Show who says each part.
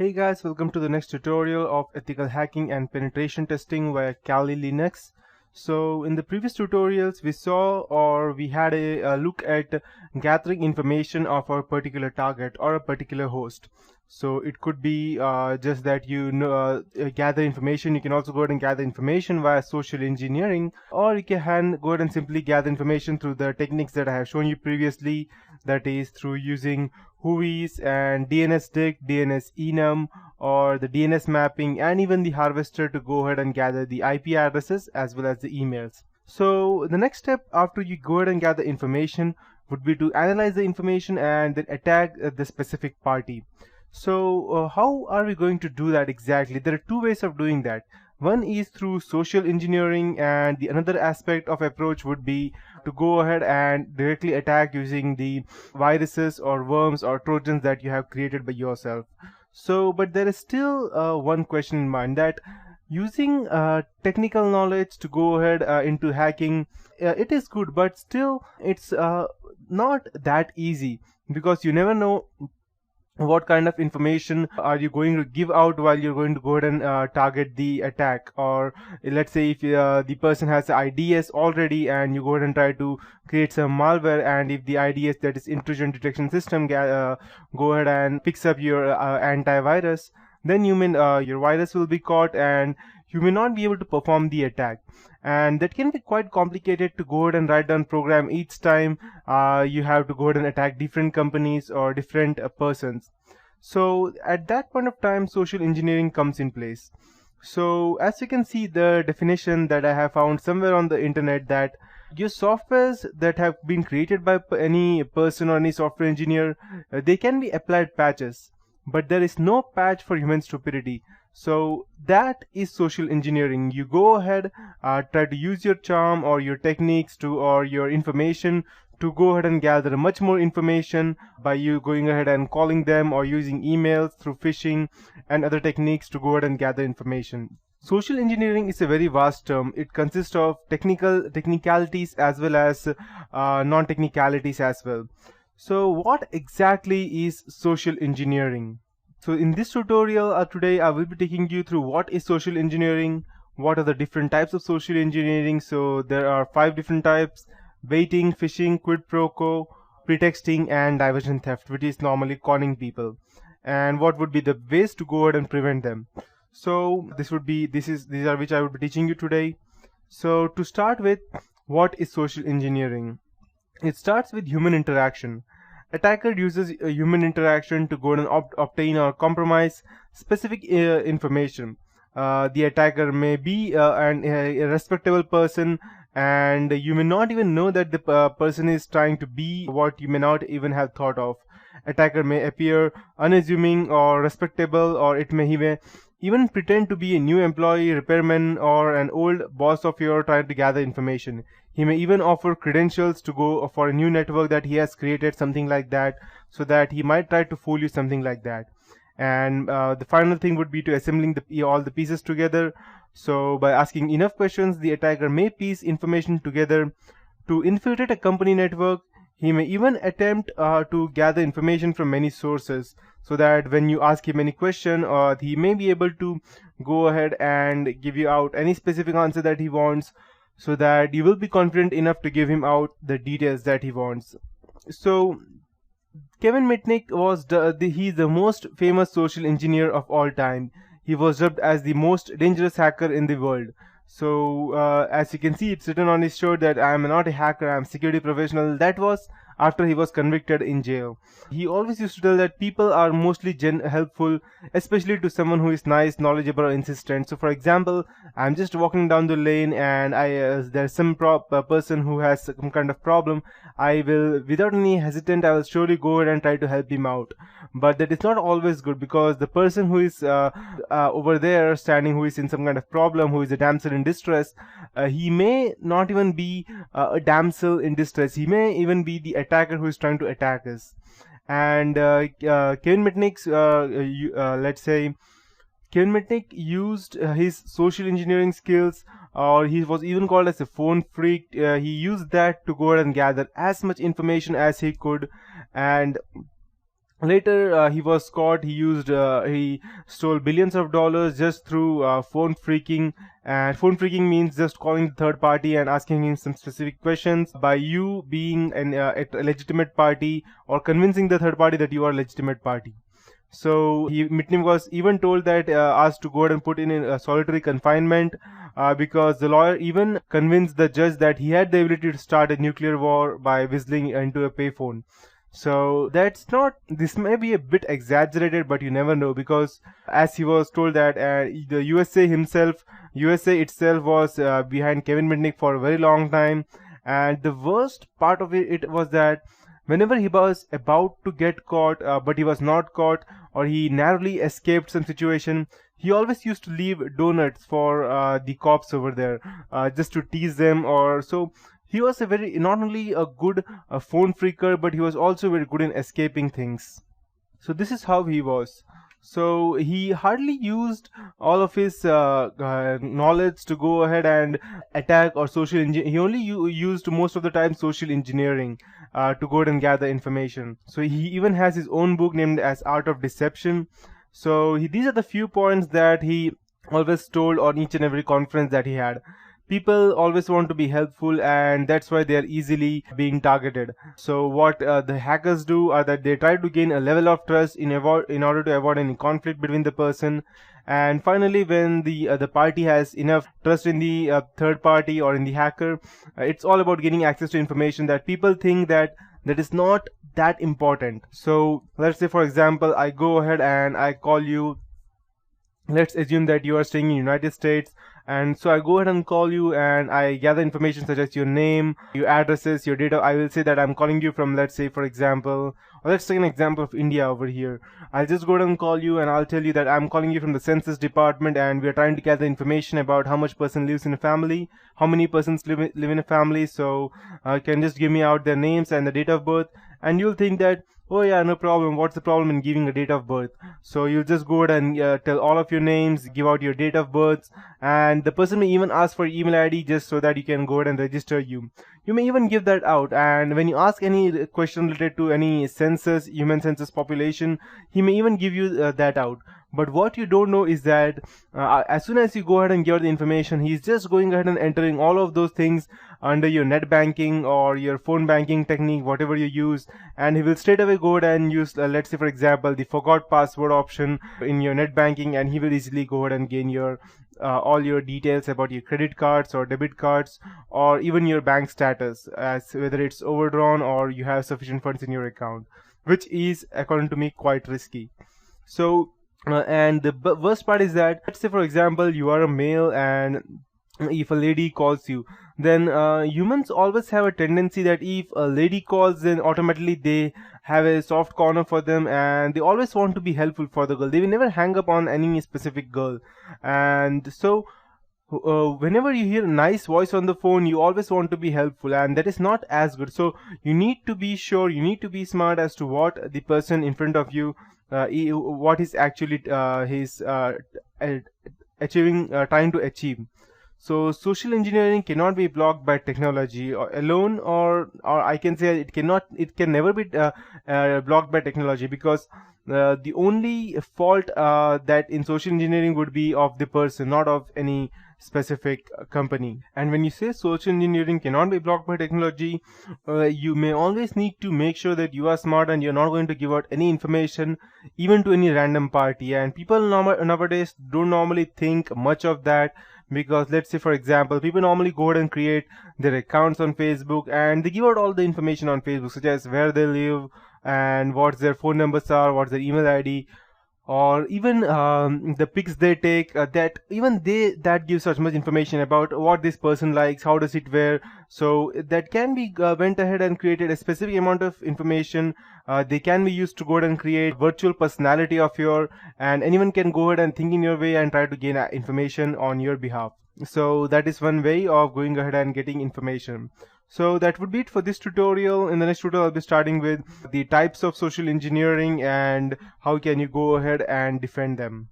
Speaker 1: Hey guys, welcome to the next tutorial of ethical hacking and penetration testing via Kali Linux. So in the previous tutorials we saw or we had a look at gathering information of a particular target or a particular host. So it could be just that gather information. You can also go ahead and gather information via social engineering, or you can go ahead and simply gather information through the techniques that I have shown you previously, that is through using Whois and DNSDict, DNSEnum, or the DNS mapping, and even the harvester to go ahead and gather the IP addresses as well as the emails. So the next step after you go ahead and gather information would be to analyze the information and then attack the specific party. So how are we going to do that exactly? There are two ways of doing that. One is through social engineering, and the another aspect of approach would be to go ahead and directly attack using the viruses or worms or trojans that you have created by yourself. So but there is still one question in mind, that using technical knowledge to go ahead into hacking, it is good, but still it's not that easy, because you never know what kind of information are you going to give out while you're going to go ahead and target the attack. Or let's say if the person has IDS already and you go ahead and try to create some malware, and if the IDS, that is intrusion detection system, go ahead and picks up your antivirus, then your virus will be caught and you may not be able to perform the attack. And that can be quite complicated to go ahead and write down program each time you have to go ahead and attack different companies or different persons. So at that point of time, social engineering comes in place. So as you can see, the definition that I have found somewhere on the internet, that your softwares that have been created by any person or any software engineer, they can be applied patches, but there is no patch for human stupidity. So that is social engineering. You go ahead, try to use your charm or your techniques to, or your information to go ahead and gather much more information by you going ahead and calling them, or using emails through phishing and other techniques to go ahead and gather information. Social engineering is a very vast term. It consists of technicalities as well as non-technicalities as well. So what exactly is social engineering? So in this tutorial today, I will be taking you through what is social engineering, what are the different types of social engineering. So there are 5 different types: baiting, phishing, quid pro quo, pretexting, and diversion theft, which is normally conning people, and what would be the ways to go ahead and prevent them. So these are which I would be teaching you today. So to start with, what is social engineering? It starts with human interaction. Attacker uses human interaction to go and obtain or compromise specific information. The attacker may be a respectable person, and you may not even know that the person is trying to be what you may not even have thought of. Attacker may appear unassuming or respectable, or he may even pretend to be a new employee, repairman, or an old boss of yours trying to gather information. He may even offer credentials to go for a new network that he has created, something like that, so that he might try to fool you, something like that. And the final thing would be to assembling all the pieces together. So by asking enough questions, the attacker may piece information together to infiltrate a company network. He may even attempt to gather information from many sources, so that when you ask him any question, he may be able to go ahead and give you out any specific answer that he wants, so that you will be confident enough to give him out the details that he wants. So Kevin Mitnick was he's the most famous social engineer of all time. He was dubbed as the most dangerous hacker in the world. So as you can see, it's written on his shirt that I am not a hacker, I am a security professional. That was after he was convicted in jail. He always used to tell that people are mostly helpful, especially to someone who is nice, knowledgeable, or insistent. So for example, I'm just walking down the lane and there's some person who has some kind of problem. I will, without any hesitant, I will surely go ahead and try to help him out. But that is not always good, because the person who is over there standing, who is in some kind of problem, who is a damsel in distress, he may not even be a damsel in distress. He may even be the attacker who is trying to attack us. And Kevin Mitnick's let's say Kevin Mitnick used his social engineering skills, or he was even called as a phone freak. He used that to go ahead and gather as much information as he could, and Later, he was caught. He stole billions of dollars just through phone freaking. And phone freaking means just calling the third party and asking him some specific questions by you being a legitimate party, or convincing the third party that you are a legitimate party. So Mitniff was even told that asked to go ahead and put in a solitary confinement because the lawyer even convinced the judge that he had the ability to start a nuclear war by whistling into a payphone. So that's not, this may be a bit exaggerated, but you never know, because as he was told that the USA itself was behind Kevin Mitnick for a very long time. And the worst part of it was that whenever he was about to get caught, but he was not caught, or he narrowly escaped some situation, he always used to leave donuts for the cops over there, just to tease them. Or so he was a very, not only a good phone freaker, but he was also very good in escaping things. So this is how he was. So he hardly used all of his knowledge to go ahead and attack or social he only used most of the time social engineering to go ahead and gather information. So he even has his own book named as Art of Deception. So these are the few points that he always told on each and every conference that he had. People always want to be helpful, and that's why they are easily being targeted. So what the hackers do are that they try to gain a level of trust in order to avoid any conflict between the person. And finally, when the party has enough trust in the third party or in the hacker, it's all about getting access to information that people think that is not that important. So let's say, for example, I go ahead and I call you. Let's assume that you are staying in United States, and so I go ahead and call you and I gather information such as your name, your addresses, your data. I will say that I'm calling you from, let's say, for example, or let's take an example of India over here. I'll just go ahead and call you and I'll tell you that I'm calling you from the census department, and we're trying to gather information about how much person lives in a family, how many persons live in a family. So can just give me out their names and the date of birth. And you'll think that, oh yeah, no problem, what's the problem in giving a date of birth? So you'll just go ahead and tell all of your names, give out your date of birth, and the person may even ask for email ID just so that you can go ahead and register you. You may even give that out, and when you ask any question related to any census, human census population, he may even give you that out. But what you don't know is that as soon as you go ahead and give the information, he's just going ahead and entering all of those things under your net banking or your phone banking technique, whatever you use, and he will straight away go ahead and use, let's say, for example, the forgot password option in your net banking, and he will easily go ahead and gain your all your details about your credit cards or debit cards, or even your bank status, as whether it's overdrawn or you have sufficient funds in your account, which is, according to me, quite risky. So and the worst part is that, let's say, for example, you are a male, and if a lady calls you, then humans always have a tendency that if a lady calls, then automatically they have a soft corner for them, and they always want to be helpful for the girl. They will never hang up on any specific girl. And so whenever you hear a nice voice on the phone, you always want to be helpful, and that is not as good. So you need to be sure, you need to be smart as to what the person in front of you, what is actually achieving, trying to achieve. So social engineering cannot be blocked by technology alone, or I can say it can never be blocked by technology, because the only fault that in social engineering would be of the person, not of any specific company. And when you say social engineering cannot be blocked by technology, you may always need to make sure that you are smart and you're not going to give out any information even to any random party. And people nowadays don't normally think much of that, because let's say, for example, people normally go ahead and create their accounts on Facebook, and they give out all the information on Facebook, such as where they live and what their phone numbers are, what's their email ID, or even the pics they take, that gives such much information about what this person likes, how does it wear. So that can be went ahead and created a specific amount of information. They can be used to go ahead and create virtual personality of your, and anyone can go ahead and think in your way and try to gain information on your behalf. So that is one way of going ahead and getting information. So that would be it for this tutorial. In the next tutorial, I'll be starting with the types of social engineering and how can you go ahead and defend them.